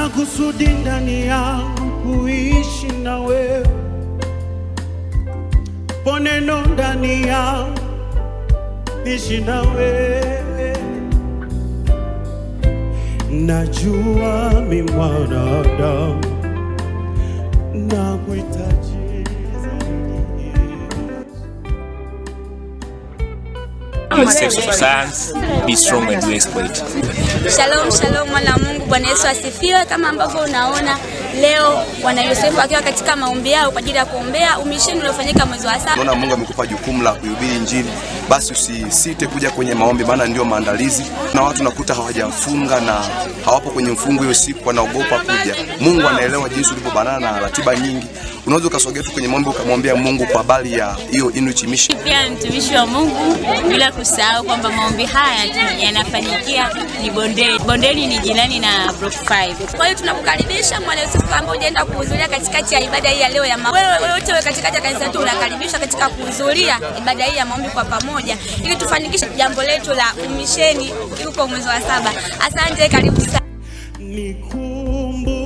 Ana kusudi ndani yangu kuishi na wewe, poneno ndani yangu ishi na wewe. Najua mi mwanadamu na kuhitaji Sex of science, be strong and do exploit. Shalom, shalom mwana Mungu, Bwana Yesu asifiwe. Kama ambavyo unaona leo wana Yosefu wakiwa katika maombi yao kwa ajili ya kuombea umisheni uliofanyika mwezi wa 7. Unaona Mungu amekupa jukumu la kuhubiri injili, basi usisite kuja kwenye maombi, maana ndio maandalizi. Na watu nakuta hawajafunga na hawapo kwenye mfungo hiyo siku, wanaogopa kuja. Mungu anaelewa jinsi ulivyobanana na ratiba nyingi. Unaweza ukasogea tu kwenye maombi ukamwambia Mungu kwa habari ya hiyo Inreach Mission. Pia mtumishi wa Mungu, bila kusahau kwamba maombi haya yanafanyikia ni Bondeni. Bondeni ni jirani na Block 5. Kwa hiyo tunakukaribisha mwana Yosefu ambao unaenda kuhudhuria katikati ya ibada hii ya leo ya maombi. Wewe wote katikati ya kanisa letu unakaribishwa katika kuhudhuria ibada hii ya maombi kwa pamoja ili tufanikishe jambo letu la umisheni huko mwezi wa 7. Asante, karibu sana. Nikumbu